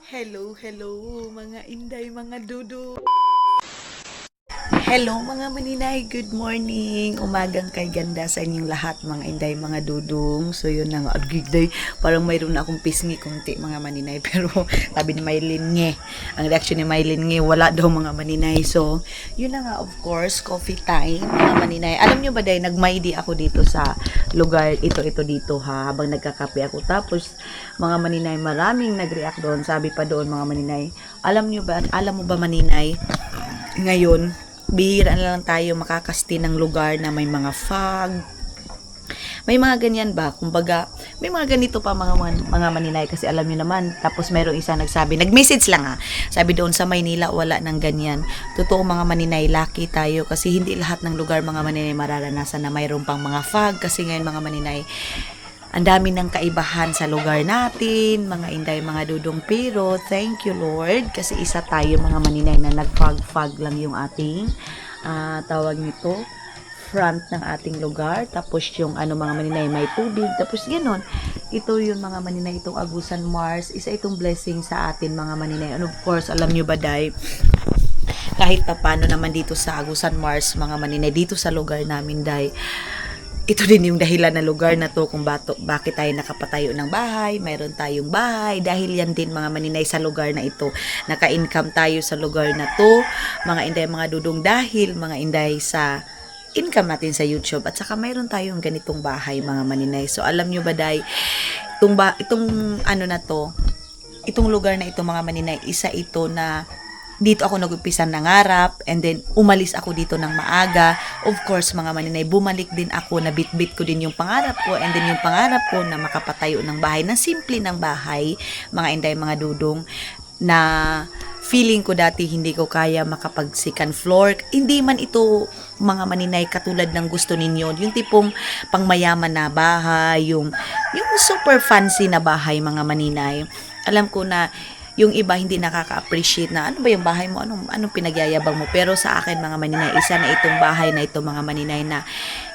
Hello, hello mga inday, mga dudu. Hello mga maninay, good morning. Umagang kay ganda sa inyong lahat mga inday, mga dudong. So yun na nga, day, parang mayroon na akong pisngi kunti mga maninay. Pero sabi ni Mylene nge, ang reaction ni Mylene nge, wala daw mga maninay. So yun na nga, of course, coffee time mga maninay. Alam nyo ba day, nagmaydi ako dito sa lugar ito dito ha, habang nagkakape ako. Tapos mga maninay, maraming nag-react doon. Sabi pa doon mga maninay, alam mo ba maninay, ngayon bihira na lang tayo makakasti ng lugar na may mga fog. May mga ganyan ba? Kumbaga, may mga ganito pa mga maninay kasi alam niyo naman. Tapos mayroong isa nagsabi, nag-message lang sabi doon sa Maynila wala ng ganyan. Totoo mga maninay, lucky tayo kasi hindi lahat ng lugar mga maninay mararanasan na mayroong pang mga fog. Kasi ngayon mga maninay, ang dami ng kaibahan sa lugar natin, mga inday, mga dudong. Pero, thank you Lord, kasi isa tayo mga maninay na nag-fog lang yung ating, tawag nito, front ng ating lugar. Tapos yung mga maninay, may tubig. Tapos ganoon. Ito yung mga maninay, itong Agusan Mars. Isa itong blessing sa atin mga maninay. And of course, alam nyo ba day, kahit pa paano naman dito sa Agusan Mars, mga maninay, dito sa lugar namin day, ito din yung dahilan na lugar na to kung bakit tayo nakapatayo ng bahay, mayroon tayong bahay, dahil yan din mga maninay sa lugar na ito. Naka-income tayo sa lugar na to, mga inday, mga dudong, dahil mga inday sa income natin sa YouTube. At saka mayroon tayong ganitong bahay mga maninay. So alam nyo ba day, itong lugar na ito mga maninay, isa ito na dito ako nag-umpisa nangarap, and then umalis ako dito ng maaga. Of course mga maninay, bumalik din ako, na bit ko din yung pangarap ko, and then yung pangarap ko na makapatayo ng bahay, na simple ng bahay, mga inday, mga dudong, na feeling ko dati hindi ko kaya makapag second floor. Hindi man ito mga maninay katulad ng gusto ninyo, yung tipong pangmayaman na bahay, yung super fancy na bahay mga maninay. Alam ko na yung iba hindi nakaka-appreciate na ano ba yung bahay mo, anong pinagyayabang mo. Pero sa akin mga maninay, isa na itong bahay na ito mga maninay na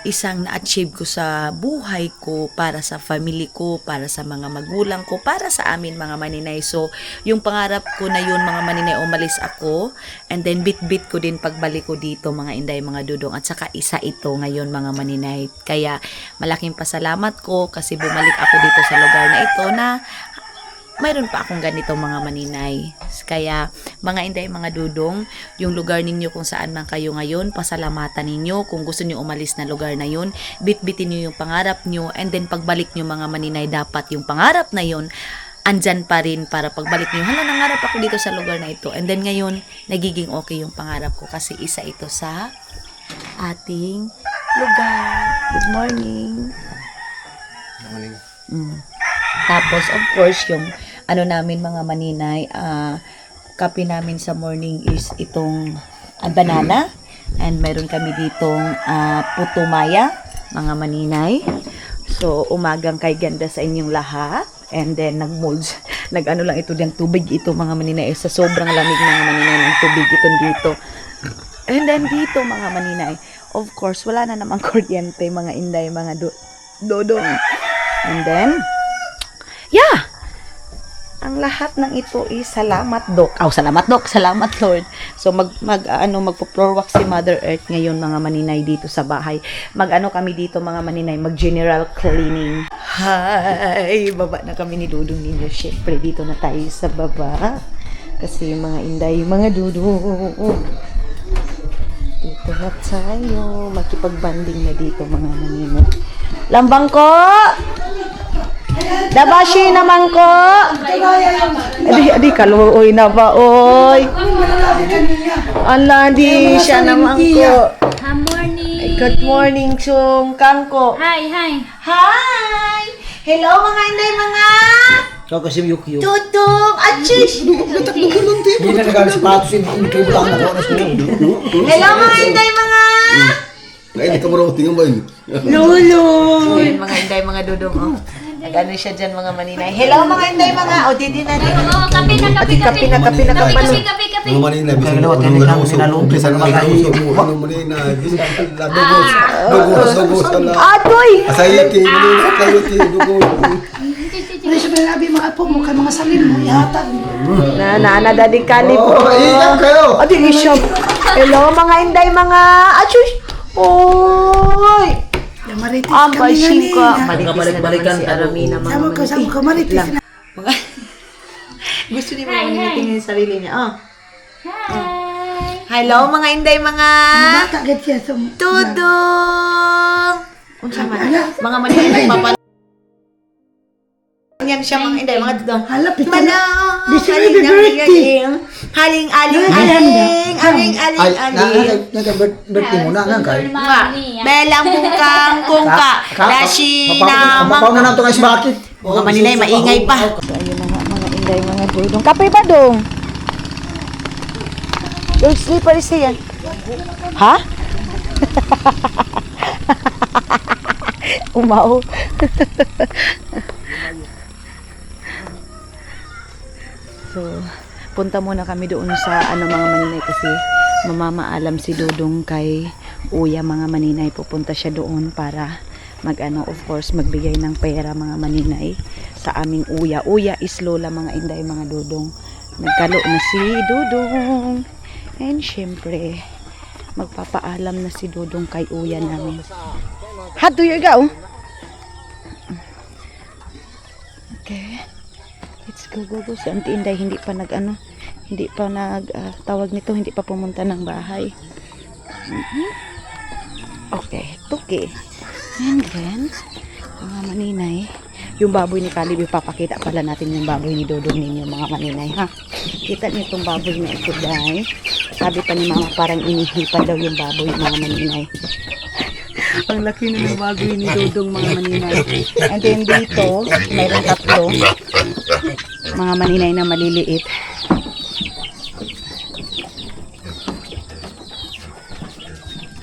isang na-achieve ko sa buhay ko, para sa family ko, para sa mga magulang ko, para sa amin mga maninay. So yung pangarap ko na yun mga maninay, umalis ako, and then bit ko din pagbalik ko dito mga inday, mga dudong. At saka isa ito ngayon mga maninay. Kaya malaking pasalamat ko kasi bumalik ako dito sa lugar na ito na mayroon pa akong ganito mga maninay. Kaya mga inday, mga dudong, yung lugar ninyo kung saan man kayo ngayon, pasalamatan ninyo. Kung gusto niyo umalis na lugar na yun, bitbitin niyo yung pangarap niyo, and then pagbalik niyo mga maninay, dapat yung pangarap na yun andyan pa rin para pagbalik niyo, hala, nangarap ako dito sa lugar na ito, and then ngayon nagiging okay yung pangarap ko kasi isa ito sa ating lugar. Good morning. Good morning. Tapos of course yung namin mga maninay, kape namin sa morning is itong banana, and meron kami ditong putumaya mga maninay. So umagang kay ganda sa inyong lahat, and then nag-ano lang ito ng tubig ito mga maninay, sa sobrang lamig mga maninay ng tubig ito dito. And then dito mga maninay, of course wala na namang kuryente mga inday, mga dodong. And then yeah, ang lahat ng ito is salamat Dok. Salamat Dok, salamat Lord. So magpo-floor wax si Mother Earth ngayon mga maninay dito sa bahay. Kami dito mga maninay, mag-general cleaning. Hi, baba na kami ni Dudong ninyo. Syempre dito na tayo sa baba. Kasi mga inday, mga dudong, dito na tayo. Makipag-banding na dito mga maninay. Lambang ko! Dabashi naman ko. Adi kaluoy na ba oy. Ala di siya naman ko. Morning. Good morning Chung Kangko. Hi. Hi. Hello mga inday, mga Kau kasi yuk. tutong achish. Hindi na nagamit sapatos, hindi kayo butang na ko. Hello mga inday, mga Ay, hindi ka marunong tingnan ba yun? lolo. Yan mga inday, mga dudong. Nag-ano siya dyan mga maninay. Hello mga inday, mga didi na din. Oh, kape na. Kape na palo. Ano manina, bisan ano bisan ano manina, dugos ala. Atoy. Asayiti, manina, asayiti, dugos. sinabi mga apo mo kay mga salin mo, ihatag mo. Daddy Kali po. Iyak kayo. Adi, isyam. Hello, mga inday, mga achush. Oy! Maritis Ang kami basing ko. nga Balik-balikan si Aramina, mga Sama ko, maritis lang. na. Gusto niya mga tingin yung sarili niya. Oh. Hello, mga inday, mga Bata agad siya. tudong. Unsa man? Mga manilay papal. Yan siya mga inday, mga tudong. Hala, pita na. Manang, This is baby birthday. Haling-aling, Nagka-birthday mo na nga kayo. Belang kungka, dashi na Mapaw na lang ito guys, bakit? mga maninay, maingay pa. So, ayun na nga, mga inday, mga dudong. Kape ba dong? Yung slipper siya. Ha? Umao. So, punta muna kami doon sa mga maninay kasi mamamaalam si Dudong kay Uya mga maninay. Pupunta siya doon para of course, magbigay ng pera mga maninay sa aming Uya. Uya is lola mga inday, mga Dudong. Nagkalo na si Dudong. And syempre, magpapaalam na si Dudong kay Uya namin. How do you go? Okay. Let's go. Si Auntie Inday hindi pa hindi pa tawag nito, hindi pa pumunta ng bahay. Okay, tuki. And then, mga maninay, yung baboy ni Caleb, papakita pala natin yung baboy ni Dodong ninyo mga maninay, ha? Kita niyo itong baboy na ito, dahil sabi pa ni mama parang inihipan daw yung baboy mga maninay. Ang laki na ng baboy ni Dodong mga maninay. And then dito, mayroon tatlo mga maninay na maliliit.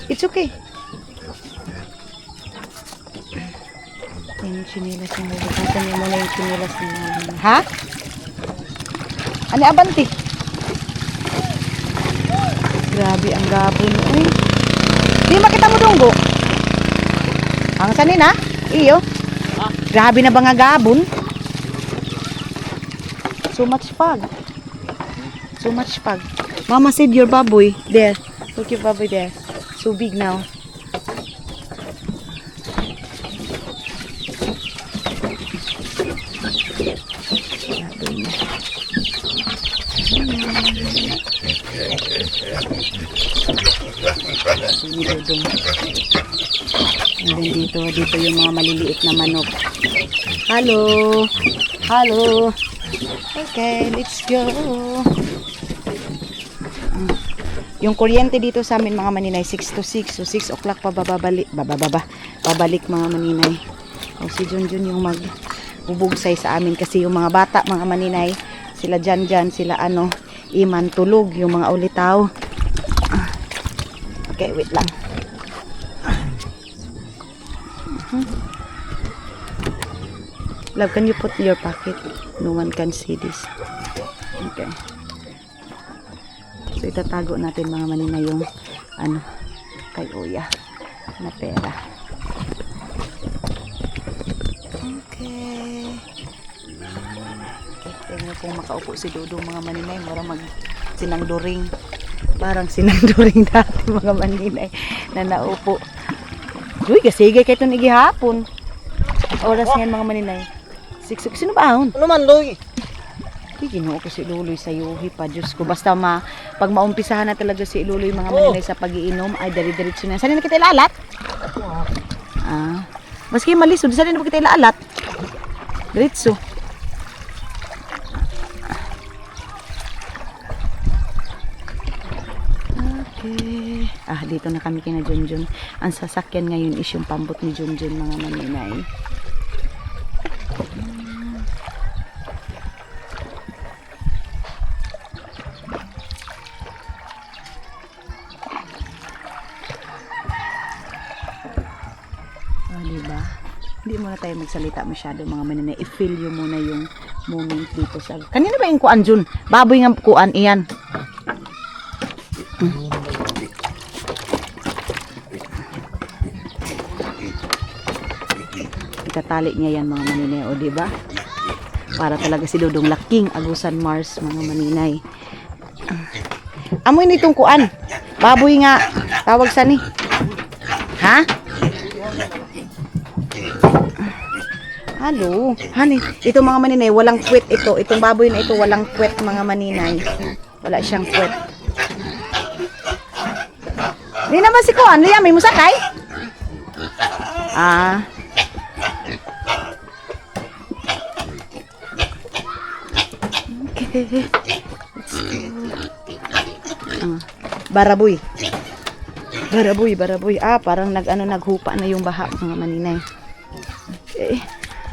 It's okay. Yung chinilas yung huhugutan niyo muna yung chinilas ni mama. Ha? Ano abanti? Grabe ang gabon. Uy. Di makita mo dunggo? Ang sanin ha? Iyo. Grabe na ba nga gabon? So much pag. So much pag. Mama said your baboy there. Look your baboy there. So big now. And then dito yung mga maliliit na manok. Hello. Hello. Okay, let's go. Yung kuryente dito sa amin mga maninay 6 to 6. So 6 o'clock pa babalik mga maninay. O si Junjun yung magbubugsay sa amin kasi yung mga bata mga maninay, sila dyan sila iman tulog yung mga ulitaw. Okay, wait lang. Love, can you put in your pocket? No one can see this. Okay. So itatago natin mga maninay yung kay Uya na pera. Okay. Tingnan kung makaupo si Dudong mga maninay, parang sinangduring. Parang sinangduring dati mga maninay na naupo. Uy, kasigay kayo itong igihapon. Oras ngayon mga maninay. Sino ba ahon? Ano man, Loy? Ginoo ko si Luloy sa yuhi pa, Diyos ko. Basta pag maumpisahan na talaga si Luloy mga maninay sa pag-iinom, ay dari-diretso na. Saan na kita ilalat? Maski malisod, saan na kita ilalat? Diretso. Okay. Dito na kami kina Junjun. Ang sasakyan ngayon is yung pambot ni Junjun mga maninay. Diba? Hindi muna tayo magsalita masyado mga maninay. I-feel yun muna yung moment dito sa... Kanina ba yung kuan Jun? Baboy nga kuan iyan. Itatali niya yan mga maninay, o diba? Para talaga si Dudong laking agusan Mars, mga maninay. Amoy nitong kuan. Baboy nga. Tawag sa ni. Ha? Halo. Hani, ito mga maninay, walang puwet ito. Itong baboy na ito, walang puwet mga maninay. Wala siyang puwet. Di naman si kuan. Liya, may musakay? Ah. Okay. Baraboy. Baraboy. Ah, parang naghupa na yung baha mga maninay. Okay.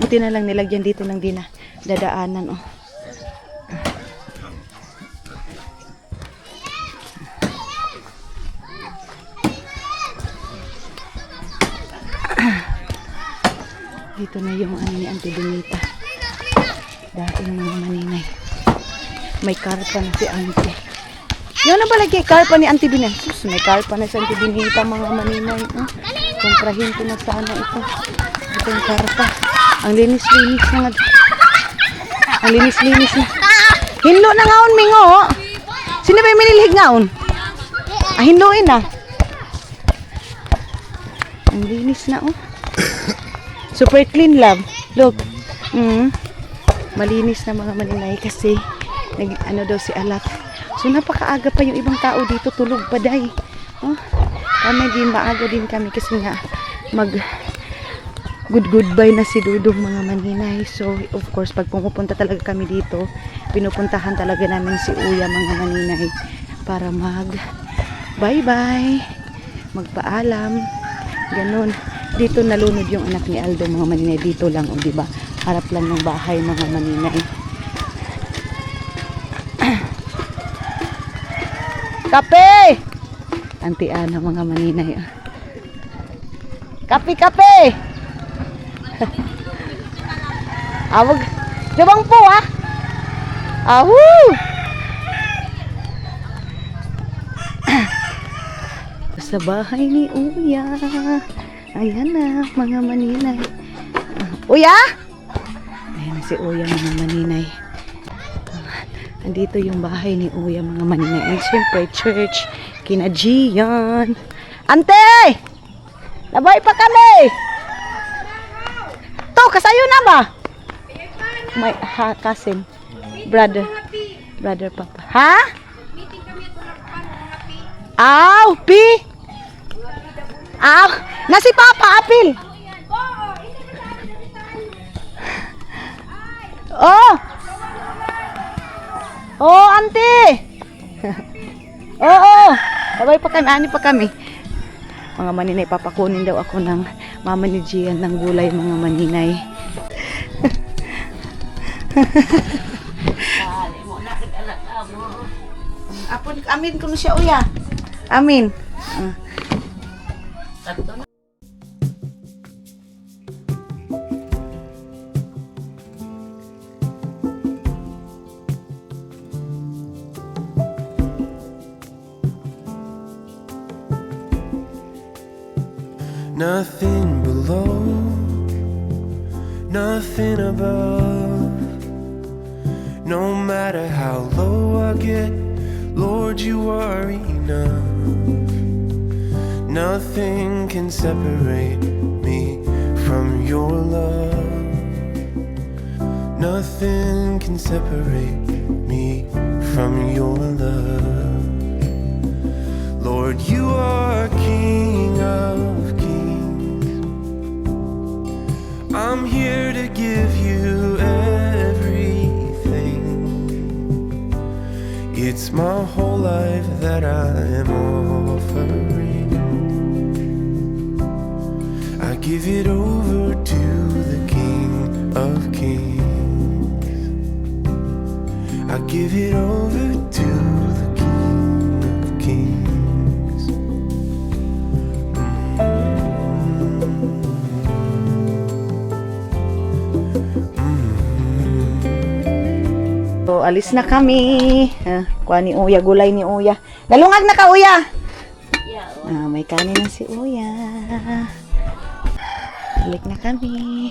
Buti na lang nilagyan dito ng dadaanan, oh. Dito na yung ano ni Auntie Benita. Dahil mga maninay. May karpa na si Auntie. Yun na ba lagi karpa ni Auntie Benita? Sus, may karpa na si Auntie Benita mga maninay. Kontrahin ko na sana ito. Itong karpa. Ang linis-linis na nga. Ang linis-linis na. Hinlo na ngaon, Mingo. Sino ba yung minilhig ngaon? Ah, hinloin na. Ang linis na, oh. Super clean, love. Look. Malinis na mga maninay kasi ano daw si Alat. So napakaaga pa yung ibang tao dito, tulog pa day. Oh, kami din maaga din kami kasi nga goodbye na si Dudong mga maninay. So of course pag pumupunta talaga kami dito, pinupuntahan talaga namin si Uya mga maninay para bye-bye, magpaalam, ganun. Dito nalunod yung anak ni Aldo mga maninay, dito lang, o diba? Harap lang ng bahay mga maninay. Kape! Auntie Ana mga maninay. Kape! Awag. Jabang po ah. Awoo! Sa bahay ni Uya. Ayan na mga maninay. Uya? Ayan na si Uya mga maninay. Andito yung bahay ni Uya mga maninay. And siyempre church. Kina Gian. Ante! Labay pa kami! To, kasayo na ba? My cousin. Brother Papa. Ha? Aw, Pi! Aw, na si Papa, Apil! Oh! Oh, auntie! Oo! Sabay pa kami, ani pa kami. Mga maninay, papakunin daw ako ng mama ni Gian ng gulay, mga maninay. Apon, amin ko na siya, Uya. Amin. Nothing below, nothing above. No matter how low I get, Lord, you are enough. Nothing can separate me from your love. Nothing can separate me from your love. Lord, you are King of Kings. I'm here to give you everything. It's my whole life that I am offering. I give it over to the King of Kings. I give it over to the King of Kings. So, alis na kami. Kuha ni Uya, gulay ni Uya. Dalungag na ka, Uya! May kanin na si Uya. Balik na kami.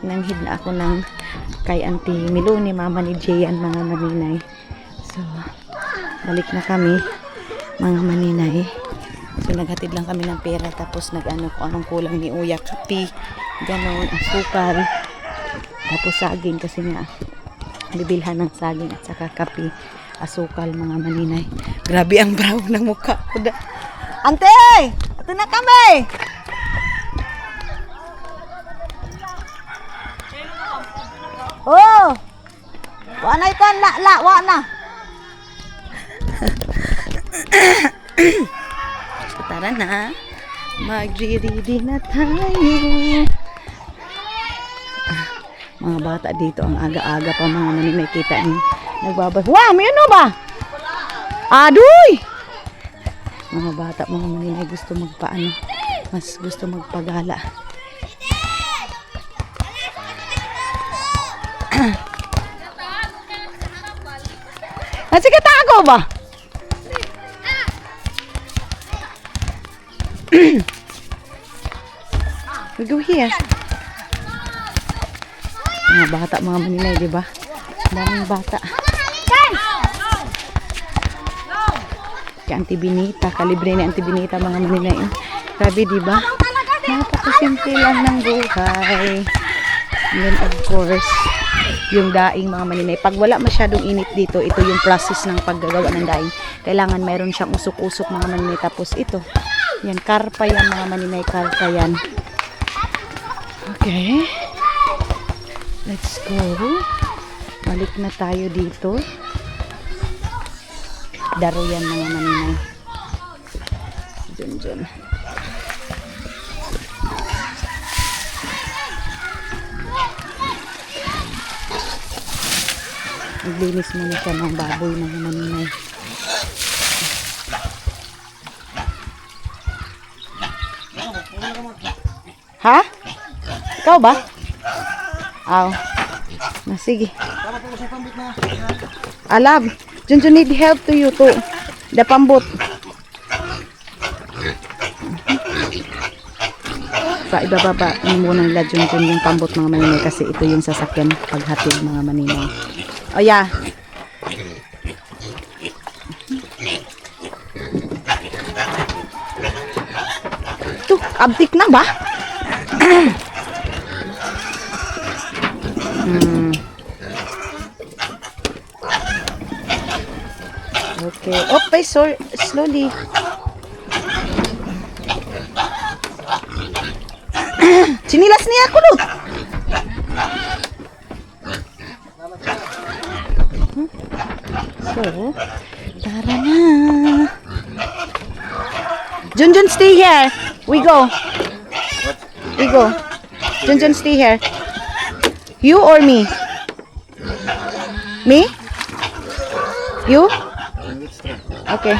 nanghid na ako ng kay Auntie Milo ni Mama ni Jayan mga maninay. So, balik na kami mga maninay. So, naghatid lang kami ng pera tapos nag-ano kung anong kulang ni Uya, kape, ganon, asukal, tapos saging kasi nga bibilhan ng saging at saka kape, asukal mga maninay. Grabe ang brown ng mukha ko da. Ante! Ito na kami! Oh! Wa na ito, wa na. Tara na. Magre-ready na tayo. Mga bata dito ang aga-aga pa mga maninay, kita niyo. Nagbabas. Wow, may ano ba? Adoy! Mga bata, mga maninay gusto magpaano. Mas gusto magpagala. Sige, tago ba? We go here. Mga bata, mga maninay, di ba? Daming bata. Kaya Auntie Benita, kalibre ni Auntie Benita, mga maninay. Grabe, di ba? Napakasimple lang ng buhay. And then, of course, yung daing mga maninay. Pag wala masyadong init dito, ito yung process ng paggagawa ng daing. Kailangan mayroon siyang usok-usok mga maninay. Tapos ito, yan, karpa yan mga maninay, karpa yan. Okay. Let's go. Balik na tayo dito. Daro yan mga maninay. Diyan. Naglinis muna siya ng baboy mga maninay. Ha? Ikaw ba? Aw. Na sige. Alab, Junjun need help to you too. The pambot. Sa ibababa muna nila Junjun yung pambot mga maninay kasi ito yung sasakyan paghatid mga maninay. Oh yeah. Tuh, abtik na ba? Okay. Okay, so slowly. Sinilas niya ako, Lut. So, tara na. Junjun, stay here. We go. Junjun, stay here. You or me? Me? You? Okay.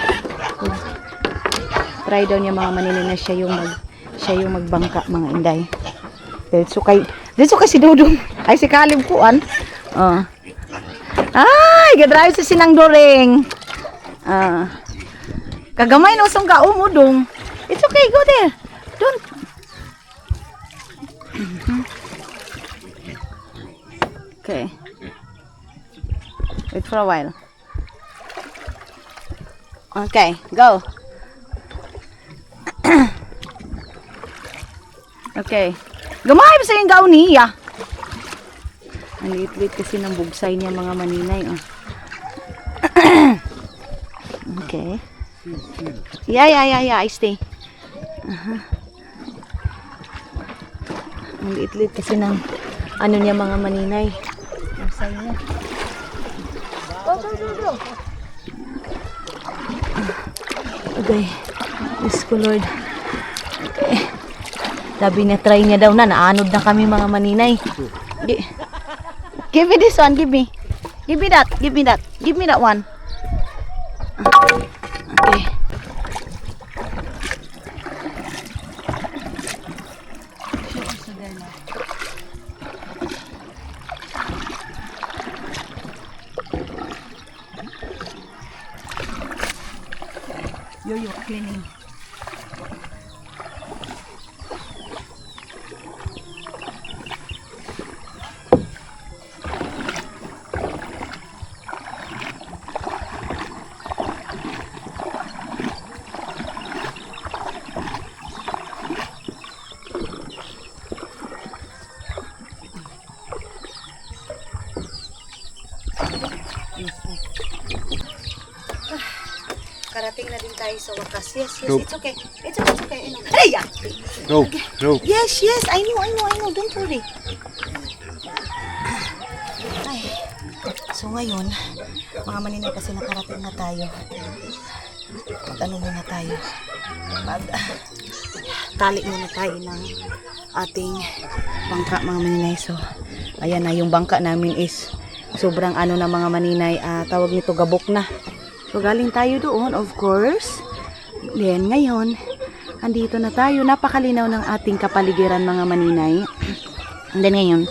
Try daw niya mga maninay na siya yung magbangka mga inday. Dito kay si Dudong. Ay si Kalib kuan. Ay, gadrive si Sinang Doreng. Kagamay no song kaumudong. It's okay, go there. Don't. Okay. Wait for a while. Okay, go. Okay. Gamay ba sa yung gaon niya? Ang liit-liit kasi ng bugsay niya mga maninay. Oh. Okay. Yeah. I stay. Ang liit-liit kasi ng ano niya mga maninay. Bugsay niya. Go. Okay. Diyos ko Lord. Okay. Sabi niya, try niya daw na. Naanod na kami mga maninay. Give me this one. Give me that. Give me that one. Okay. Yo, cleaning. nakarating na din tayo sa wakas. Yes, yes, Nope. it's okay. It's okay, it's okay. I know. Hey, yeah. No, no. Yes, yes, I know. Don't worry. Ay. So ngayon, mga maninay kasi nakarating na tayo. Mag-ano muna tayo. Tali muna tayo ng ating bangka, mga maninay. So, ayan na, yung bangka namin is sobrang ano na mga maninay, tawag nito gabok na. So, galing tayo doon, of course. Then, ngayon, andito na tayo. Napakalinaw ng ating kapaligiran, mga maninay. And then, ngayon,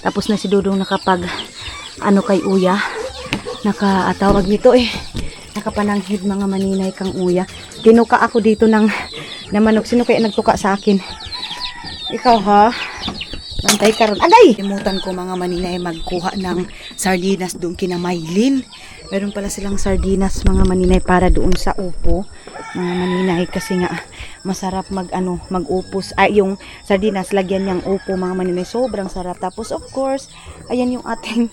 tapos na si Dudong nakapag, ano kay Uya. Nakatawag nito nakapananghid, mga maninay, kang Uya. Tinuka ako dito ng manok. Sino kaya nagtuka sa akin? Ikaw, ha? Bantay ka ron. Agay! Limutan ko, mga maninay, magkuha ng sardinas doon kina Maylin. Meron pala silang sardinas, mga maninay, para doon sa upo. Mga maninay, kasi nga masarap mag-upos. Yung sardinas, lagyan niyang upo, mga maninay. Sobrang sarap. Tapos, of course, ayan yung ating,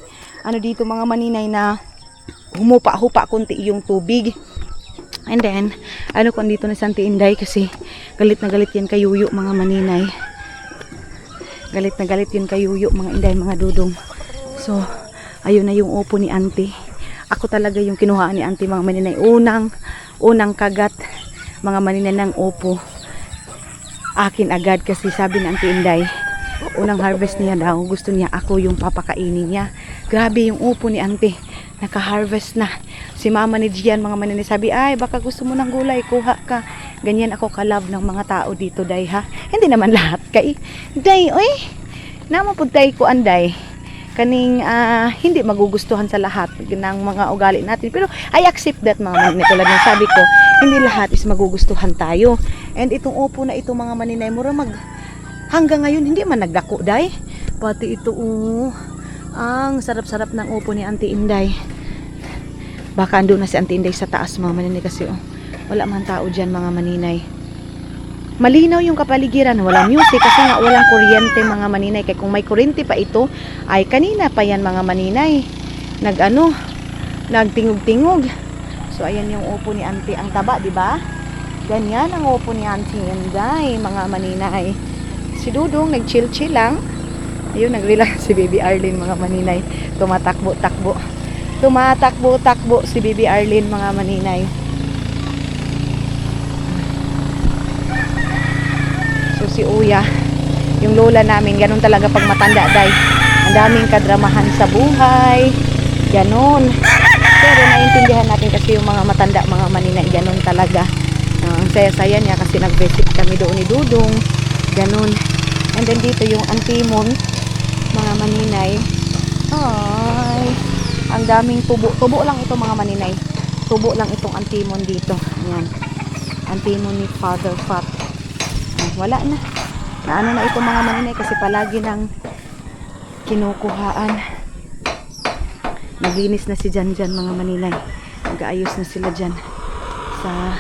dito, mga maninay, na humupa-hupa konti yung tubig. And then, kung dito na Santi Inday, kasi galit na galit yan kayuyo, mga maninay. Galit na galit yun kayuyo, mga Inday, mga Dudong. So, ayun na yung upo ni Auntie. Ako talaga yung kinuhaan ni Auntie, mga maninay. Unang kagat, mga maninay, ng upo. Akin agad, kasi sabi ni Auntie Inday, unang harvest niya daw, gusto niya ako yung papakainin niya. Grabe yung upo ni Auntie. Naka-harvest na. Si mama ni Gian, mga maninay, sabi, ay, baka gusto mo ng gulay, kuha ka. Ganyan ako kalab ng mga tao dito, day, ha? Hindi naman lahat, kay. Day, oy, namaputay ko, anday. Kaning, hindi magugustuhan sa lahat ng mga ugali natin. Pero, I accept that, mga maninay. Tulad ng sabi ko, hindi lahat is magugustuhan tayo. And itong upo na ito, mga maninay, hanggang ngayon, hindi man nagdako, day. Pati ito, ang sarap-sarap ng upo ni Auntie Inday. Baka ando na si Auntie Inday sa taas, mga maninay, kasi wala man tao dyan, mga maninay. Malinaw yung kapaligiran, walang music kasi nga walang kuryente, mga maninay. Kaya kung may kuryente pa ito, ay kanina pa yan, mga maninay. Nagtingog-tingog. So ayan yung upo ni Auntie, ang taba, di ba? Ganyan ang upo ni Auntie Inday, mga maninay. Si Dudong nag-chill-chill lang. Ayun, nag-relax si Baby Arlene, mga maninay. Tumatakbo-takbo si Baby Arlene, mga maninay. So si Uya, yung lola namin, ganun talaga pag matanda, day. Ang daming kadramahan sa buhay. Ganun. Pero naiintindihan natin kasi yung mga matanda, mga maninay, ganun talaga. Ang saya-saya niya kasi nag-visit kami doon ni Dudong. Ganun. And then dito yung Antimon, mga maninay. Ay, ang daming tubo. Tubo lang ito, mga maninay. Tubo lang itong Antimon dito. Ayan. Antimon ni Father Fat. Ay, wala na. Naano na ito, mga maninay, kasi palagi nang kinukuhaan. Naglinis na si Jan, mga maninay. Nag-aayos na sila dyan sa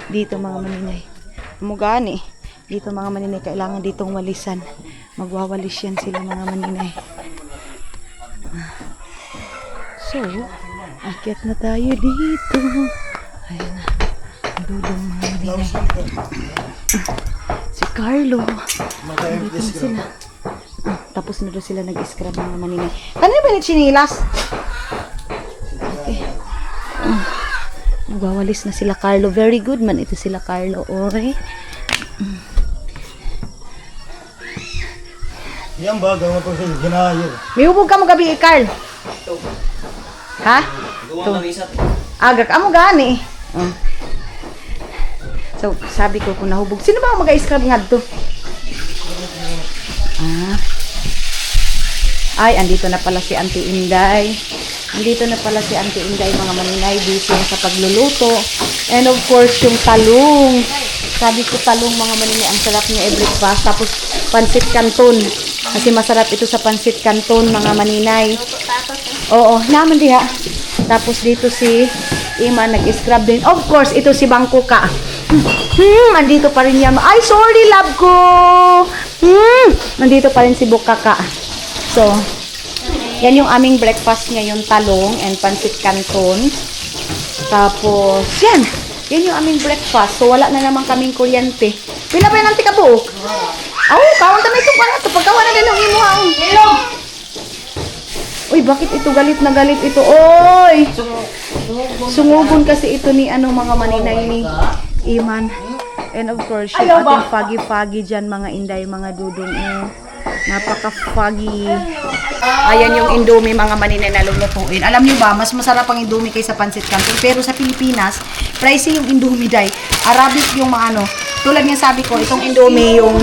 dito, mga maninay. Mugani. Dito, mga maninay, kailangan ditong walisan. Magwawalis yan sila, mga maninay. So, akyat na tayo dito. Ayan na. Dudong, mga maninay. Si Carlo. Dito na sila. Tapos na doon sila nag-scrub, mga maninay. Kanina ba yung chinilas? Okay. Magwawalis na sila, Carlo. Very good man ito sila, Carlo. Okay. Yan ba? Gawin ko sa ginayir. May hubog ka mo gabi, Carl. Ha? Agak amo gani. So, sabi ko kung nahubog. Sino ba ang mag-scrub nga to? Ay, andito na pala si Auntie Inday. Andito na pala si Auntie Inday, mga maninay. Busy na sa pagluluto. And of course, yung talong. Sabi ko talong, mga maninay. Ang sarap niya i-breakfast. Tapos, pansit canton. Kasi masarap ito sa pansit canton, mga maninay. Oo, naman diha. Tapos dito si Ima nag-scrub din. Of course, ito si Bangkuka. Andito pa rin yan. Ay, sorry, love ko. Nandito pa rin si Bukaka. So, yan yung aming breakfast ngayon, talong and pancit canton. Tapos, yan. Yan yung aming breakfast. So, wala na naman kaming kuryente. Pila ba yan ang tikabuok? Kawan na ito pa na ito. Pagkawa na din ang imuhang. Uy, bakit ito galit na galit ito? Oy! Sungubon kasi ito ni mga maninay ni Iman. And of course, yung ating foggy-foggy dyan, mga inday, mga dudong. Napaka-foggy. Ayan yung Indomie, mga maninay na lulutuin. Alam nyo ba, mas masarap ang Indomie kaysa pancit canton. Pero sa Pilipinas, pricey yung Indomie, day. Arabic yung mga tulad nga sabi ko, itong Indomie yung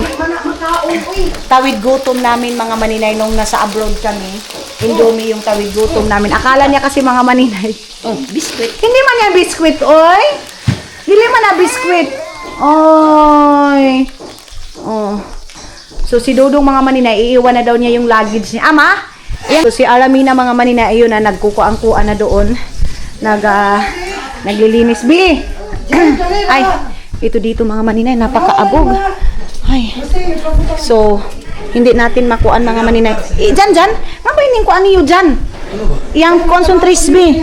tawid gutom namin, mga maninay, nung nasa abroad kami. Indomie yung tawid gutom namin. Akala niya kasi, mga maninay, Biscuit. hindi man niya biskwit, oy. Dili man na biskwit. Oy. Oh. So, si Dudong, mga maninay, iiwan na daw niya yung luggage niya. Ama? Ayan. So, si Aramina, mga maninay, ayun na, nagkukuang-kuan na doon. Naglilinis. Bi! Ay, ito dito, mga maninay, napakaabog. Ay. So, hindi natin makuan, mga maninay. Dyan. Nga ba yung kuan niyo dyan? Yang konson trisbi.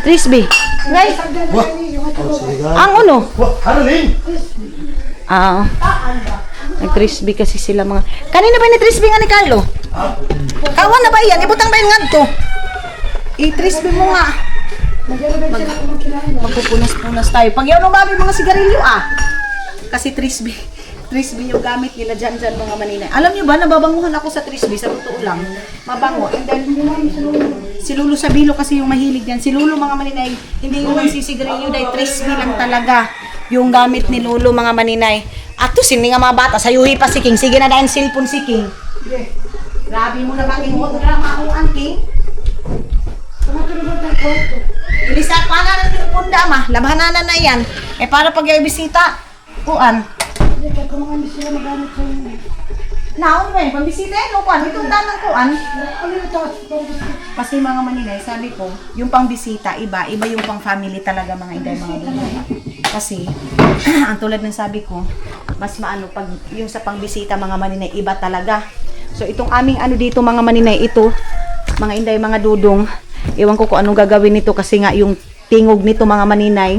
Trisbi. Right? Ang uno. Nag-trisby kasi sila mga... Kanina ba ni-trisby nga ni Carlo? Kawan na ba yan? Ibutang ba yung nga to? I-trisby mo nga. Magpupunas-punas tayo. Pag yun umabi mga sigarilyo Kasi trisby yung gamit nila dyan mga maninay. Alam nyo ba, nababanguhan ako sa trisby, sa totoo lang. Mabango. And then, si Lulu Sabilo kasi yung mahilig yan. Si Lulu, mga maninay, hindi yung magsisigarilyo dahil trisby lang talaga yung gamit ni Lulu, mga maninay. Ato, sini nga mga bata, sayuhi pa si King. Sige na dahil cellphone si King. Grabe mo na ba, King? Huwag na makuhaan, King. Ilisa, paano na yung punda, ma? Labahanan na yan. Para pag yung bisita, kuan. Naon ba yun? Pambisita yan, kuan. Itong tanang kuan. Kasi mga maninay, sabi ko, yung pangbisita, iba yung pang family talaga, mga inday, mga dunay. Kasi, ang tulad ng sabi ko, mas maano, pag yung sa pangbisita, mga maninay, iba talaga. So, itong aming dito, mga maninay, ito, mga inday, mga dudong, iwan ko kung anong gagawin nito kasi nga yung tingog nito, mga maninay,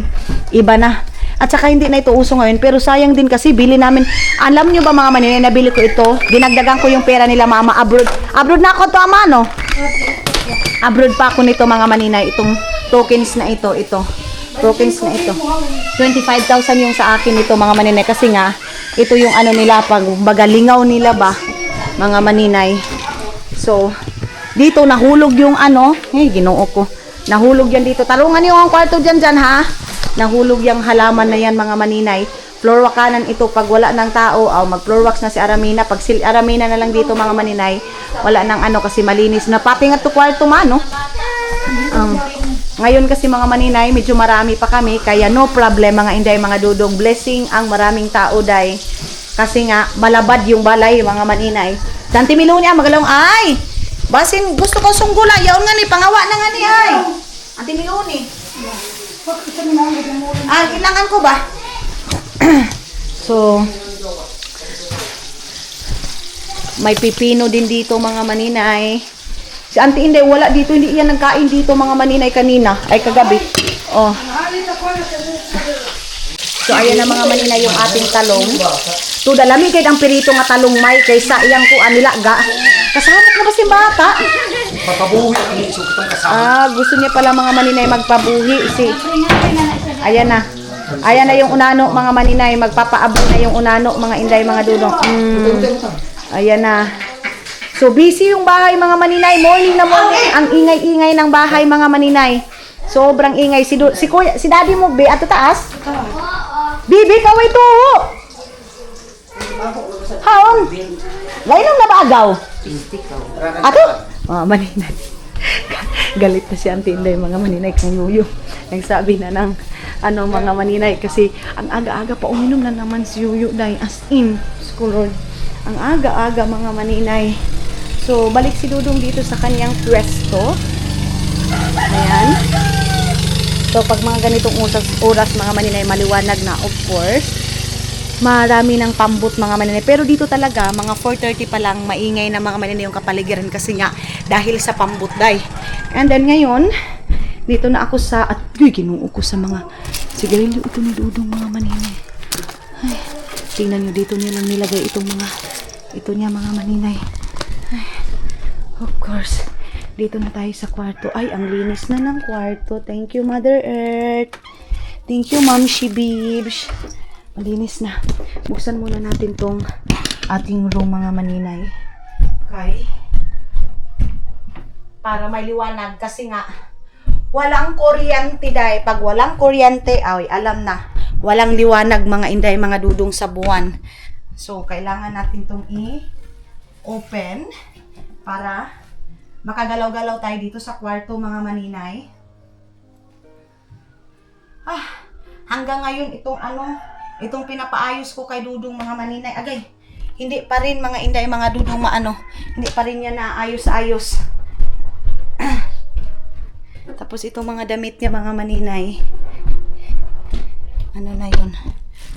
iba na. At saka hindi na ito uso ngayon, pero sayang din kasi bili namin. Alam nyo ba, mga maninay, nabili ko ito, dinagdagan ko yung pera nila, mama, abroad na ako to, ama, no? Abroad pa ako nito, mga maninay, itong tokens na ito. Tokens na ito. 25,000 yung sa akin ito, mga maninay, kasi nga ito yung nila, pag bagalingaw nila ba, mga maninay. So, dito nahulog yung ginoo ko. Nahulog yan dito. Talungan niyo ang kwarto dyan, ha? Nahulog yung halaman na yan, mga maninay. Floor wakanan ito pag wala ng tao. Mag-floor wax na si Aramina. Pag si Aramina na lang dito, mga maninay, wala nang kasi malinis na. Pati nga to kwarto, no? Ngayon kasi, mga maninay, medyo marami pa kami. Kaya no problem, mga inday, mga dudong. Blessing ang maraming tao, day. Kasi nga, malabad yung balay, mga maninay. Tanti Milunia, magalong, ay! Basin, gusto ko sunggula. Yaon nga ni, pangawa na nga ni, ay! Ante Miluni. Kailangan ko ba? So, may pipino din dito, mga maninay. Si Auntie Inday, wala dito. Hindi yan nagkain dito, mga maninay, kanina. Ay, kagabi. So, ayan na, mga maninay, yung ating talong. To dalami kay ang pirito nga talong may kaysa iyang kuan nila ga. Kasama na ba si bata? Papabuhi ang iso kitang kasama. Gusto niya pala, mga maninay, magpabuhi. Ayan na. Ayan na yung unano, mga maninay. Magpapaabo na yung unano, mga inday, mga dudong. Ayan na. So, busy yung bahay, mga maninay. Morning na morning. Ang ingay-ingay ng bahay, mga maninay. Sobrang ingay. Si daddy mo, be, ato taas? Bibi, kaway to. Haon. Lainong nabagaw. Ato? Maninay. Galit na si Auntie Inday, mga maninay, kang yuyo. Nagsabi na ng mga maninay kasi ang aga-aga pa uminom na naman si Yuyo, day, as in, Lord. Ang aga-aga, mga maninay. So, balik si Dudong dito sa kanyang pwesto. Ayan. So, pag mga ganitong oras, mga maninay, maliwanag na, of course. marami ng pambot mga maninay. Pero dito talaga, mga 4:30 pa lang, maingay na mga maninay yung kapaligiran kasi nga, dahil sa pambot day. And then ngayon, dito na ako sa, at ginuo ko sa mga sigarilyo ito ni Dudong mga maninay. Ay, tingnan nyo, dito niya lang nilagay itong mga, ito niya mga maninay. Ay, of course, dito na tayo sa kwarto. Ay, ang linis na ng kwarto. Thank you, Mother Earth. Thank you, Ma'am Shibibs. Malinis na. Buksan muna natin tong ating room mga maninay. Okay. Para may liwanag kasi nga walang kuryente dahil pag walang kuryente, ay alam na, walang liwanag mga inday mga dudong sa buwan. So kailangan natin tong i-open para makagalaw-galaw tayo dito sa kwarto mga maninay. Hanggang ngayon itong pinapaayos ko kay Dudong mga maninay. Agay, hindi pa rin mga inday mga dudong hindi pa rin niya naayos-ayos. Tapos itong mga damit niya mga maninay, ano na yun,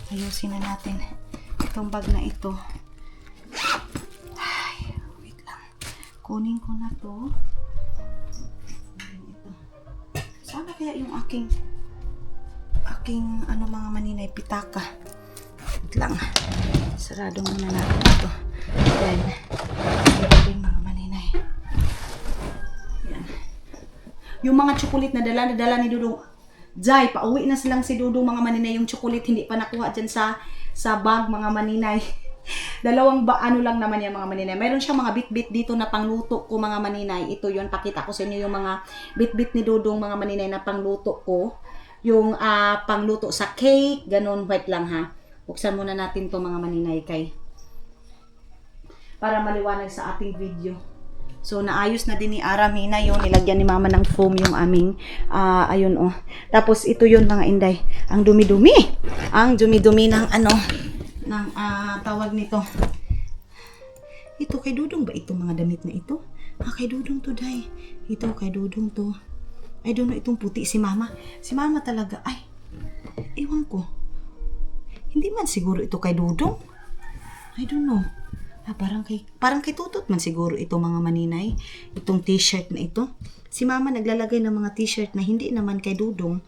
ayusin na natin itong bag na ito. Ay, wait lang, kunin ko na to. Ito. Sana kaya yung aking mga maninay, pitaka. Wait lang, sarado muna natin ito. Then ito din mga maninay. Yan. Yung mga chocolate na dala ni Dudong, Jai, pauwi na silang si Dudong mga maninay. Yung chocolate hindi pa nakuha dyan sa bag mga maninay. Dalawang ano lang naman yan mga maninay. Mayroon siyang mga bit-bit dito na pangluto ko mga maninay. Ito yun, pakita ko sa inyo yung mga bit-bit ni Dudong mga maninay na pangluto ko. Yung pangluto sa cake, ganun, wait lang ha. Buksan muna natin to mga maninay para maliwanag sa ating video. So naayos na din ni Aramina yun, nilagyan ni Mama ng foam yung aming ayun oh. Tapos ito yun mga inday, ang dumi-dumi ng tawag nito. Ito kay Dudong ba itong mga damit na ito? Kay Dudong to day. Ito kay Dudong to. I don't know, itong puti si Mama. Si Mama talaga, ay, ewan ko. Hindi man siguro ito kay Dudong. I don't know. Parang kay Tutot man siguro ito mga maninay. Itong t-shirt na ito. Si Mama naglalagay ng mga t-shirt na hindi naman kay Dudong.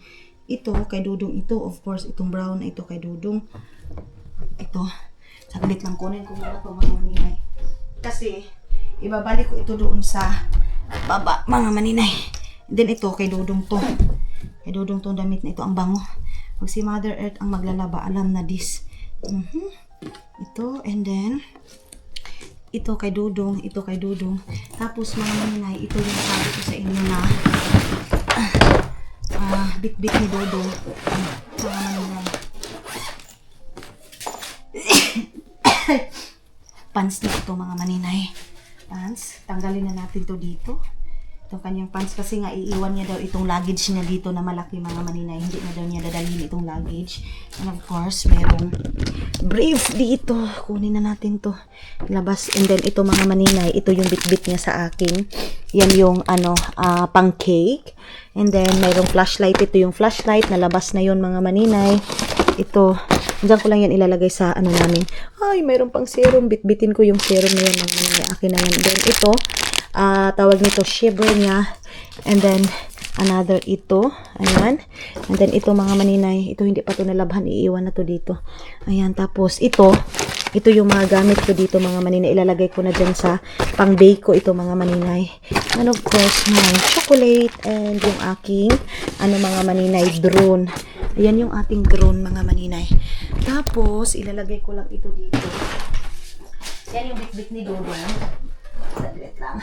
Ito, kay Dudong ito. Of course, itong brown na ito kay Dudong. Ito. Saglit lang kunin ko muna ito mga maninay. Kasi, ibabalik ko ito doon sa baba mga maninay. Then ito, kay Dudong to. Kay Dudong to damit na ito, ang bango. Pag si Mother Earth ang maglalaba, alam na this. Ito, and then, ito kay Dudong, ito kay Dudong. Tapos mga maninay, ito yung sabi ko sa inyo na bit-bit ni Dudong. Mga maninay. Pants na ito mga maninay. Pants, tanggalin na natin to dito. Itong kanyang pants kasi nga iiwan niya daw itong luggage niya dito na malaki mga maninay. Hindi na daw niya dadalhin itong luggage. And of course, mayroong brief dito. Kunin na natin to. Labas. And then ito mga maninay, ito yung bit-bit niya sa akin. Yan yung pang cake. And then mayroong flashlight. Ito yung flashlight. Nalabas na yun mga maninay. Ito. Diyan ko lang yan ilalagay sa namin. Ay, mayroong pang serum. Bit-bitin ko yung serum na yan mga maninay. Akin na yan. Then ito. Tawag nito shiver niya, and then another ito, ayan, and then ito mga maninay, ito hindi pa to nalabhan, iiwan na to dito, ayan. Tapos ito yung mga gamit ko dito mga maninay, ilalagay ko na dyan sa pang bake ko ito mga maninay, and of course my chocolate, and yung aking mga maninay drone, ayan yung ating drone mga maninay. Tapos ilalagay ko lang ito dito, yan yung bit-bit ni Dudong. Saglit lang.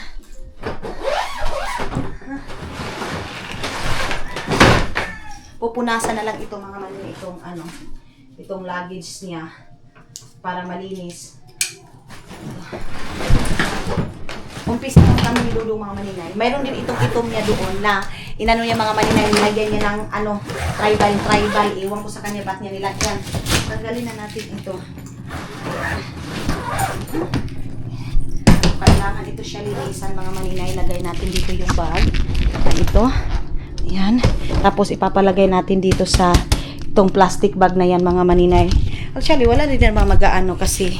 Pupunasan na lang ito mga maninay, itong luggage niya para malinis. Umpisa lang kami ni Dudong mga maninay. Mayroon din itong itom niya doon na inano niya mga maninay, nilagyan niya ng tribal. Iwan ko sa kanya ba't niya nilagyan. Tanggalin na natin ito. Kailangan ito siya linisan mga maninay. Lagay natin dito yung bag. Ito. Ayan. Tapos ipapalagay natin dito sa itong plastic bag na yan mga maninay. Actually, wala din naman mag-aano kasi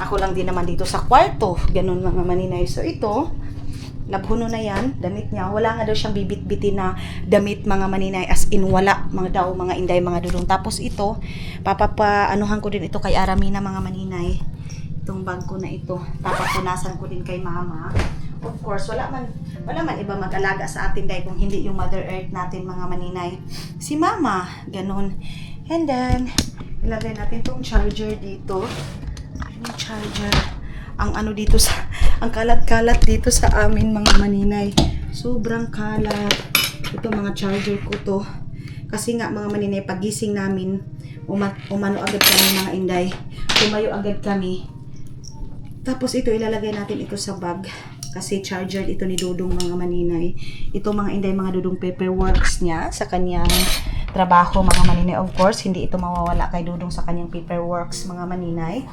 ako lang din naman dito sa kwarto. Ganun mga maninay. So ito, labhuno na yan, damit niya. Wala nga daw siyang bibit-bitin na damit mga maninay. As in, wala mga inday, mga dudong. Tapos ito, papapaanuhan ko din ito kay Aramina mga maninay. Itong bag ko na ito. Papapunasan ko din kay mama. Of course, wala man iba mag-alaga sa atin dahil kung hindi yung Mother Earth natin mga maninay. Si mama, ganun. And then, ilagay natin tong charger dito. Yung charger. Ang ano dito sa, ang kalat-kalat dito sa amin mga maninay. Sobrang kalat. Ito mga charger ko to. Kasi nga mga maninay, pagising namin, umano agad kami mga inday. Tumayo agad kami. Tapos ito, ilalagay natin ito sa bag. Kasi charger ito ni Dudong mga maninay. Ito mga inday, mga Dudong paperworks niya sa kanyang trabaho mga maninay. Of course, hindi ito mawawala kay Dudong sa kanyang paperworks mga maninay.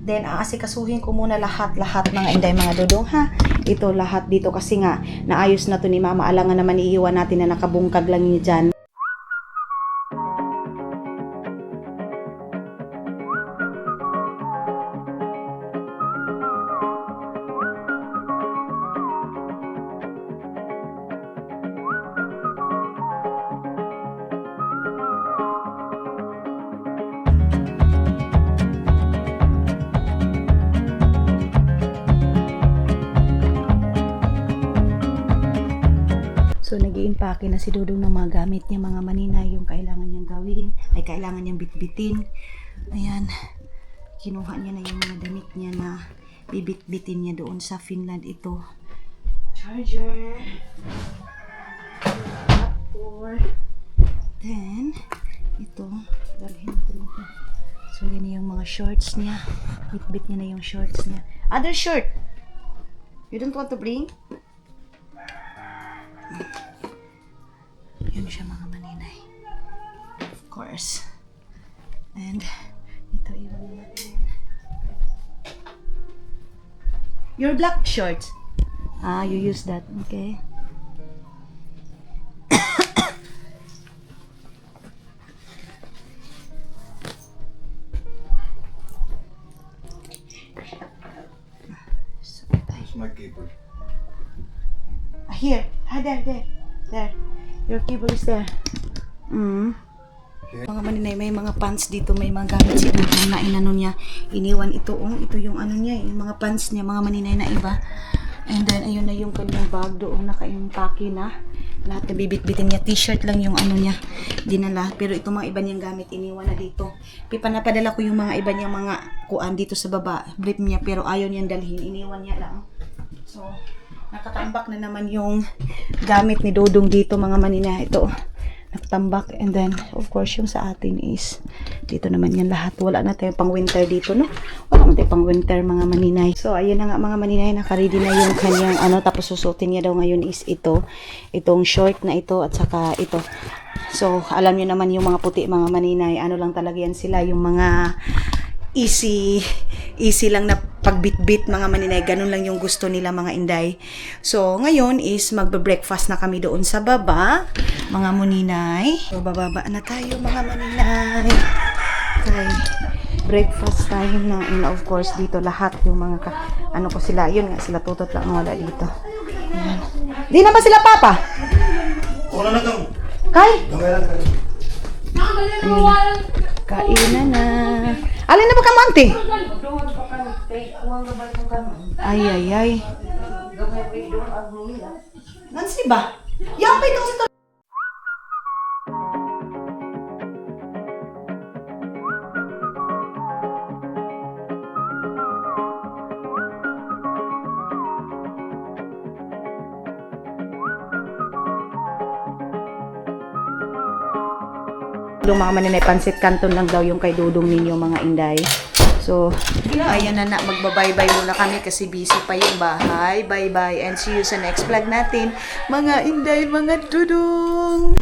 Then, aasikasuhin ko muna lahat mga inday, mga Dudong ha. Ito lahat dito kasi nga, naayos na to ni mama. Alangan naman iiwan natin na nakabungkag lang niya dyan. So, nag-i-impake na si Dudong ng mga gamit niya, mga maninay, yung kailangan niyang gawin, ay kailangan niyang bitbitin. Ayan, kinuha niya na yung mga damit niya na bibit-bitin niya doon sa Finland. Ito, charger, laptop, then, ito, dalhin natin ito. So, yan yung mga shorts niya. Bit-bit niya na yung shorts niya. Other shirt! You don't want to bring? Yun siya mga maninay. Of course. And ito iwan natin. Your black shorts. You use that. Okay. My cable. Here. There. Your cable is there. Mga maninay, may mga pants dito, may mga gamit si Dudong na inano niya. Iniwan ito, ito yung ano niya, yung mga pants niya, mga maninay na iba. And then, ayun na yung kanyang bag doon, naka-impake na. Lahat na bibit-bitin niya, t-shirt lang yung ano niya, dinala. Pero ito mga iba niyang gamit, iniwan na dito. Panapadala ko yung mga iba niyang mga kuan dito sa baba, brief niya, pero ayaw niyang dalhin, iniwan niya lang. So, nakatambak na naman yung gamit ni Dudong dito mga maninay. Ito, nakatambak. And then, of course, yung sa atin is dito naman yan lahat. Wala na tayong pang winter dito, no? Wala na tayong pang winter mga maninay. So, ayun na nga mga maninay. Nakaready na yung kanyang tapos susutin niya daw ngayon is ito. Itong short na ito at saka ito. So, alam niyo naman yung mga puti mga maninay. Ano lang talaga yan sila. Yung mga easy lang na pagbitbit mga maninay, ganun lang yung gusto nila mga inday. So ngayon is magbe-breakfast na kami doon sa baba mga muninay. So bababa na tayo mga maninay. Okay. Breakfast time na, and of course dito lahat yung mga ano ko sila, yun nga sila tutot lang wala dito. Ayan. Di na ba sila papa? Wala na kang. Kay? Ayun. Kainan na. Alin na ba ka manti? Ay. Nansi ba? Yang pa itong ito. Yung mga maninay, pansit canton lang daw yung kay Dudong ninyo mga inday. So, ayan na magbabay-bye muna kami kasi busy pa yung bahay. Bye-bye and see you sa next vlog natin. Mga inday, mga Dudong!